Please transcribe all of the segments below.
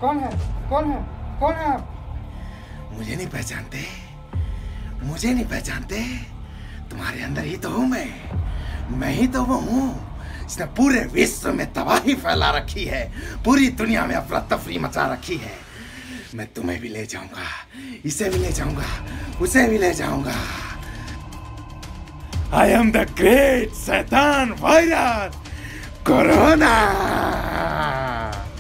कौन है? कौन है? कौन है आप? मुझे नहीं पहचानते? मुझे नहीं पहचानते? तुम्हारे अंदर ही तो हूं मैं ही तो वो हूं जिसने पूरे विश्व में तबाही फैला रखी है, पूरी दुनिया में अफरा तफरी मचा रखी है। मैं तुम्हें भी ले जाऊंगा, इसे भी ले जाऊंगा, उसे भी ले जाऊंगा। आई एम द ग्रेट शैतान वायरस कोरोना।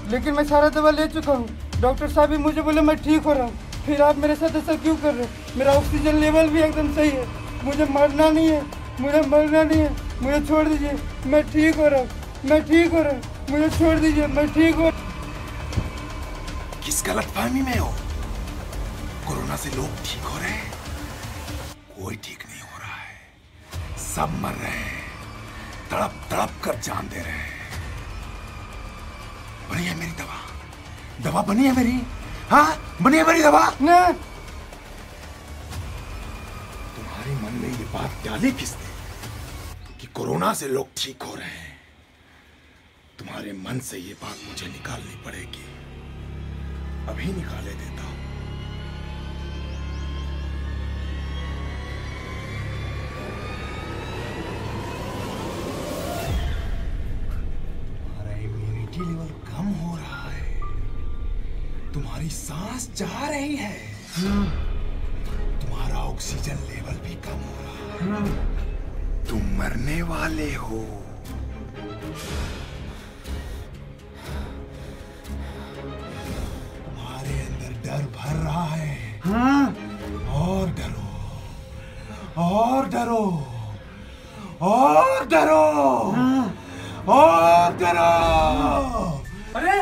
लेकिन मैं सारा दवा ले चुका हूँ। डॉक्टर साहब भी मुझे बोले मैं ठीक हो रहा हूँ, फिर आप मेरे साथ ऐसा क्यों कर रहे हैं? मेरा ऑक्सीजन लेवल भी एकदम सही है। मुझे मरना नहीं है, मुझे मरना नहीं है। मुझे छोड़ दीजिए, मैं ठीक हो रहा हूँ, मैं ठीक हो रहा हूँ। मुझे छोड़ दीजिए, मैं ठीक हो। किस गलतफहमी में हो? कोरोना से लोग ठीक हो रहे हैं? कोई ठीक नहीं हो रहा है, सब मर रहे हैं, तड़प तड़प कर जान दे रहे हैं। बनी है मेरी दवा? दवा बनी है मेरी? हाँ, बनी है मेरी दवा? ना। तुम्हारे मन में ये बात डाली किसने कि कोरोना से लोग ठीक हो रहे हैं? तुम्हारे मन से ये बात मुझे निकालनी पड़ेगी। अभी निकाले देता हूं। तुम्हारा इम्यूनिटी लेवल कम हो रहा है, तुम्हारी सांस जा रही है, तुम्हारा ऑक्सीजन लेवल भी कम हो रहा है, तुम मरने वाले हो। तुम्हारे अंदर डर भर रहा है। हाँ। और डरो, और डरो, और डरो, और डरो। अरे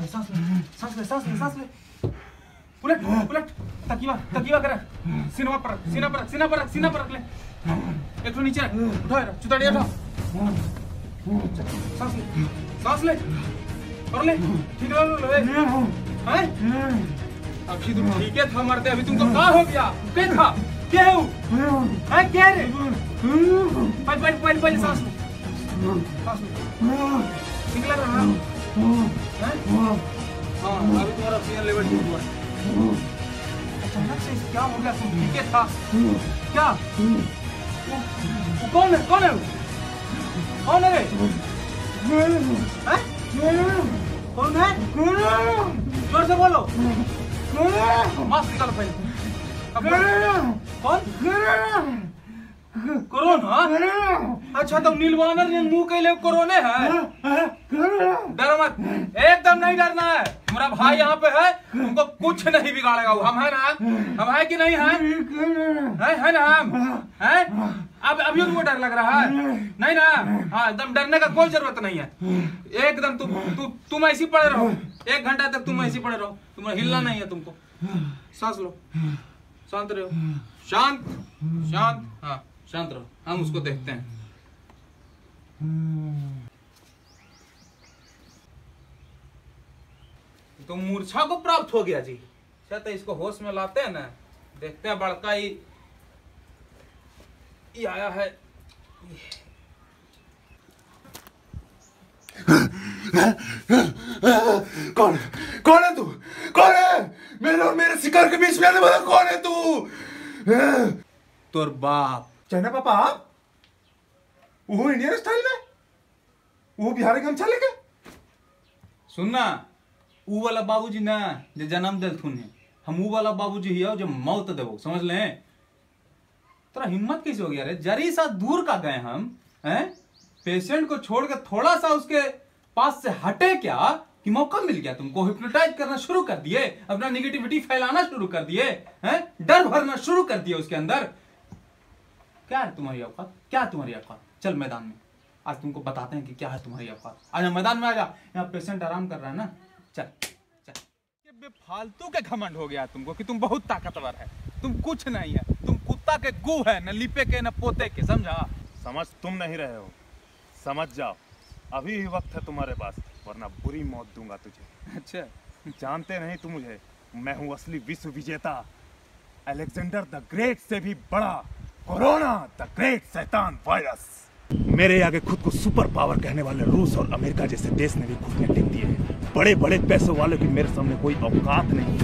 सांस ले। उलट तकिया कर। सीना पर रख ले। एक तो नीचे रख, उठा चुताड़ी उठा। सांस ले और ले। ठीक है? अभी तुम ठीक है था, मरते अभी तुमको क्या हो गया? क्या था? क्या है वो? है क्या रे? पहले सांस ले। निकला रहा है? हाँ, अभी तुम्हारा ऑक्सीजन लेवल ठीक हुआ है। अचानक से क्या हो गया? तुम ठीक है था क्या? वो कौन है? कौन है रे? कौन है? जोर से बोलो। मास्क निकालो पहले। कौन? कोरोना? अच्छा, तो नीलवानर ने मुंह के लिए कोरोना है? डरो मत, एकदम नहीं डरना है। हमारा भाई यहाँ पे है, तुमको कुछ नहीं बिगाड़ेगा। हम है ना? हम है कि नहीं है? है ना? हम है? अब अभी तुमको डर लग रहा है? नहीं ना? हाँ, एकदम डरने का कोई जरूरत नहीं है। एकदम तुम ऐसी पड़े रहो। 1 घंटा तक तुम ऐसी पड़े रहो, तुम्हें हिलना नहीं है तुमको। सांस लो, शांत रहो, शांत। हाँ, शांत रहो, हम उसको देखते हैं। तो मूर्छा को प्राप्त हो गया जी। तो इसको होश में लाते हैं ना, देखते हैं। बड़का ही आया है। कौन है तू? कौन है? मेरे और मेरे शिकार के बीच में आने वाला कौन है तू? तोर बाप। चाइना पापा? वो इंडियन स्टाइल में, वो बिहारी गमछा लेके। सुनना, ऊ वाला बाबूजी ना जो जन्म दिलथुन है, हम ऊ वाला बाबूजी ही हो जो मौत देवो, समझ ले? तेरा हिम्मत कैसे हो गया रे? जरी सा दूर का गए हम हैं? पेशेंट को छोड़ के थोड़ा सा उसके पास से हटे क्या कि मौका मिल गया तुमको? हिप्नोटाइज करना शुरू कर दिए, अपना निगेटिविटी फैलाना शुरू कर दिए हैं? डर भरना शुरू कर दिए उसके अंदर। क्या है तुम्हारी औकात? क्या तुम्हारी औकात? चल मैदान में, आज तुमको बताते हैं कि क्या है तुम्हारी औकात। आजा मैदान में, आजा। यहाँ पेशेंट आराम कर रहा है ना। चल चल। बेफालतू के घमंड हो गया तुमको कि तुम बहुत ताकतवर है। तुम कुछ नहीं है, तुम कुत्ता के गू है, न लिपे के न पोते के, समझा? समझ तुम नहीं रहे हो, समझ जाओ। अभी ही वक्त है तुम्हारे पास, वरना बुरी मौत दूंगा तुझे। अच्छा, जानते नहीं तुम मुझे? मैं हूँ असली विश्व विजेता, अलेक्जेंडर द ग्रेट से भी बड़ा कोरोना द ग्रेट शैतान वायरस। मेरे आगे खुद को सुपर पावर कहने वाले रूस और अमेरिका जैसे देश ने भी घुटने टेक दिए हैं। बड़े बड़े पैसों वालों की मेरे सामने कोई औकात नहीं।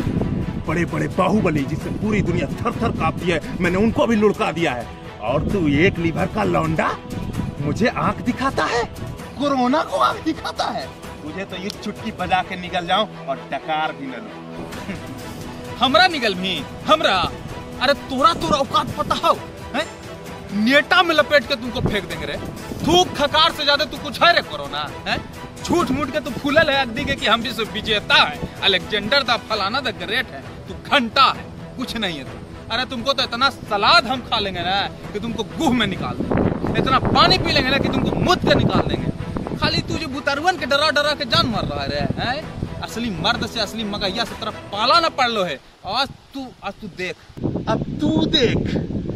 बड़े बड़े बाहुबली जिससे पूरी दुनिया थर थर कांपती है, मैंने उनको भी लुढ़का दिया है। और तू एक लीवर का लौंडा मुझे आंख दिखाता है, कोरोना को आंख दिखाता है। तुझे तो ये चुटकी बजा के निकल जाऊं और डकार भी न लूं। हमरा निकल भी हमरा। अरे तोरा औकात पता हो है? नेटा में लपेट के तुमको फेंक देंगे रे। थूक खकार से ज्यादा तू कुछ है रे कोरोना है? झूठ मूठ के तू फूलल है अगदी के कि हम विश्व विजेता है, अलेक्जेंडर दा फलाना दा ग्रेट है, तू घंटा है, कुछ नहीं है तू। अरे तुमको तो इतना सलाद हम खा लेंगे ना कि तुमको गुह में निकाल देंगे, इतना पानी पी लेंगे ना कि तुमको मुद के निकाल देंगे। खाली तू जो बुतरवन के डरा डरा के जान मर रहा है रे। असली मर्द से असली मगैया से तरफ पाला ना पड़ लो है। आज तू देख, अब तू देख,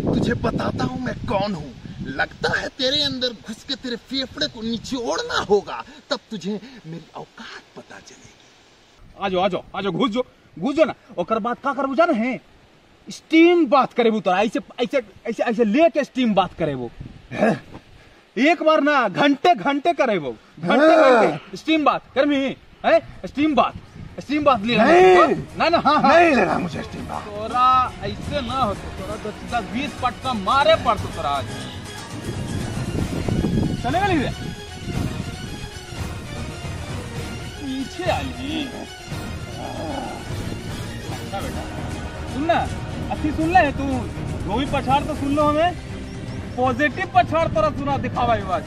तुझे बताता हूँ मैं कौन हूँ। लगता है तेरे अंदर घुस के तेरे फेफड़े को निचोड़ना होगा, तब तुझे मेरी औकात पता चलेगी। आजो घुस जो ना। ओकर बाद का करबू जाने हैं? स्टीम बात करे वो तो ऐसे लेके स्टीम बात करे वो। एक बार ना घंटे करे वो, घंटे स्टीम बात कर मी है। स्टीम बात ले ना। हाँ नहीं लेना मुझे स्टीम बात। तोरा ऐसे ना हो, तोरा 20 पटका मारे पड़तो तोरा आज। चलेगा नहीं रे पीछे आली। अच्छा बेटा सुन ना, अच्छी सुन ले तू। जो भी पछाड़ तो सुन लो, हमें पॉजिटिव पछाड़ तोरा सुना दिखावा ये बात।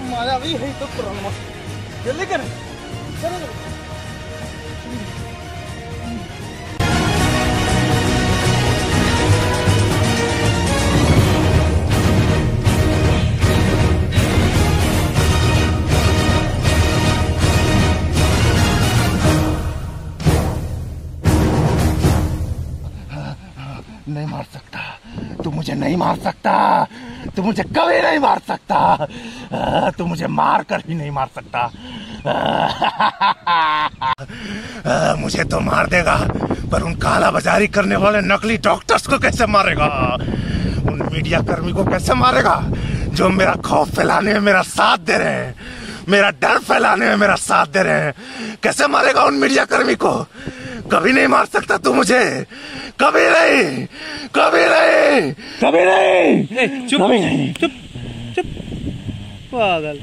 मायावी है तो पुराना जल्दी कर। नहीं मार सकता, तू मुझे नहीं मार सकता, तू मुझे कभी नहीं मार सकता, तू मुझे मार कर ही नहीं मार सकता। मुझे तो मार देगा, पर उन काला बाजारी करने वाले नकली डॉक्टर्स को कैसे मारेगा? उन मीडिया कर्मी को कैसे मारेगा जो मेरा खौफ फैलाने में मेरा साथ दे रहे हैं, मेरा डर फैलाने में मेरा साथ दे रहे हैं? कैसे मारेगा उन मीडिया कर्मी को? कभी नहीं मार सकता तू मुझे, कभी नहीं, कभी नहीं, कभी नहीं। चुप चुप चुप पागल।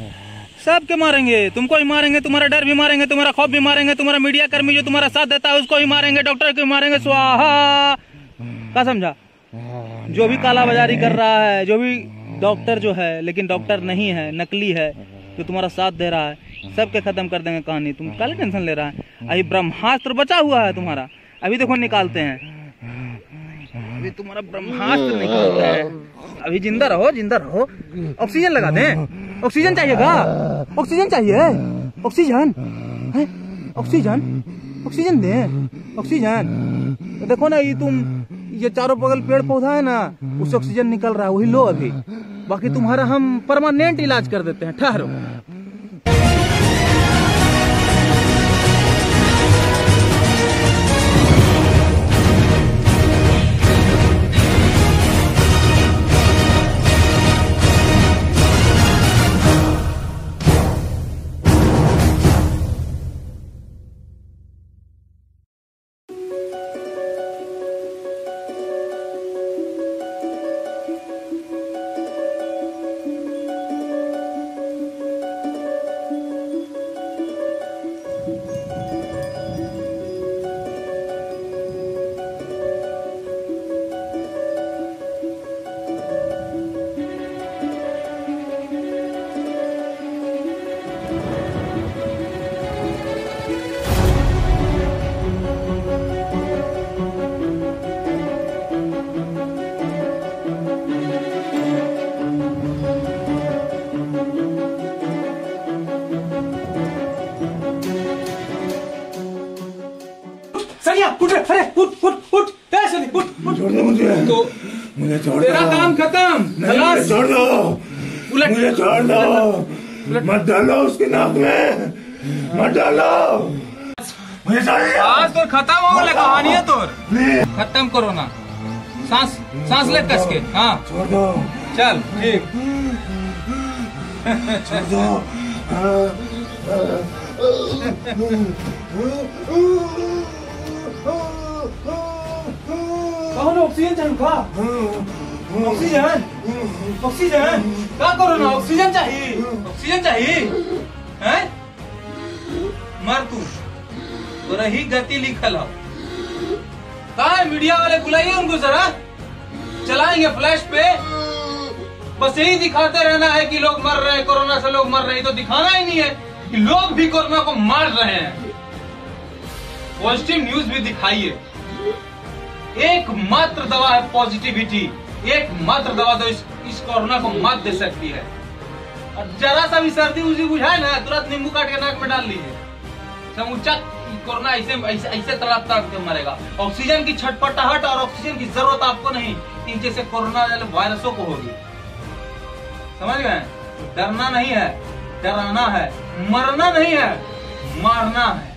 सबके मारेंगे, तुमको ही मारेंगे, तुम्हारा डर भी मारेंगे, तुम्हारा खौफ भी मारेंगे, तुम्हारा मीडिया कर्मी जो तुम्हारा साथ देता है उसको ही मारेंगे, डॉक्टर को मारेंगे। स्वाहा। क्या समझा? जो भी काला बाजारी कर रहा है, जो भी डॉक्टर जो है लेकिन डॉक्टर नहीं है, नकली है, जो तुम्हारा साथ दे रहा है, सबके खत्म कर देंगे कहानी। तुम काले टेंशन ले रहा है? अभी ब्रह्मास्त्र बचा हुआ है तुम्हारा, अभी देखो निकालते हैं, अभी तुम्हारा ब्रह्मास्त्र निकालते हैं। अभी जिंदा रहो, जिंदा रहो। ऑक्सीजन लगा दें? ऑक्सीजन चाहिएगा? ऑक्सीजन चाहिए? ऑक्सीजन है? ऑक्सीजन ऑक्सीजन दे, ऑक्सीजन। देखो ना, ये चारों बगल पेड़ पौधा है ना, उससे ऑक्सीजन निकल रहा है, वही लो अभी। बाकी तुम्हारा हम परमानेंट इलाज कर देते हैं, ठहरो। छोड़ दो मुझे, तो मुझे छोड़ तेरा दो। काम खत्म। नहीं, मुझे छोड़ दो, उलट। मुझे छोड़ दो, मत डालो उसकी नाक में, मत डालो, मुझे छोड़ दो। आज तो खत्म हो वाला कहानी है तोर। खत्म करो ना, सांस सांस ले कस के। हाँ छोड़ दो, चल ठीक। छोड़ दो। कौन ऑक्सीजन चाहिए का? ऑक्सीजन ऑक्सीजन क्या करो ना, ऑक्सीजन चाहिए, ऑक्सीजन चाहिए हैं? मर तू तो रही गति लिखल हो। कहा है मीडिया वाले, बुलाइए उनको जरा, चलाएंगे फ्लैश पे। बस यही दिखाते रहना है कि लोग मर रहे हैं, कोरोना से लोग मर रहे हैं। तो दिखाना ही नहीं है कि लोग भी कोरोना को मार रहे हैं। पॉजिटिव न्यूज भी दिखाइए। एकमात्र दवा है पॉजिटिविटी, एकमात्र दवा तो इस कोरोना को मात दे सकती है। और जरा सा भी सर्दी उसी बुझाए ना, तुरंत नींबू काट के नाक में डाल लीजिए, समूचा कोरोना ऐसे तड़प के मरेगा। ऑक्सीजन की छटपटाहट और ऑक्सीजन की जरूरत आपको नहीं, कि जैसे कोरोना वाले वायरसों को होगी। समझ गए? डरना नहीं है, डराना है। मरना नहीं है, मारना है।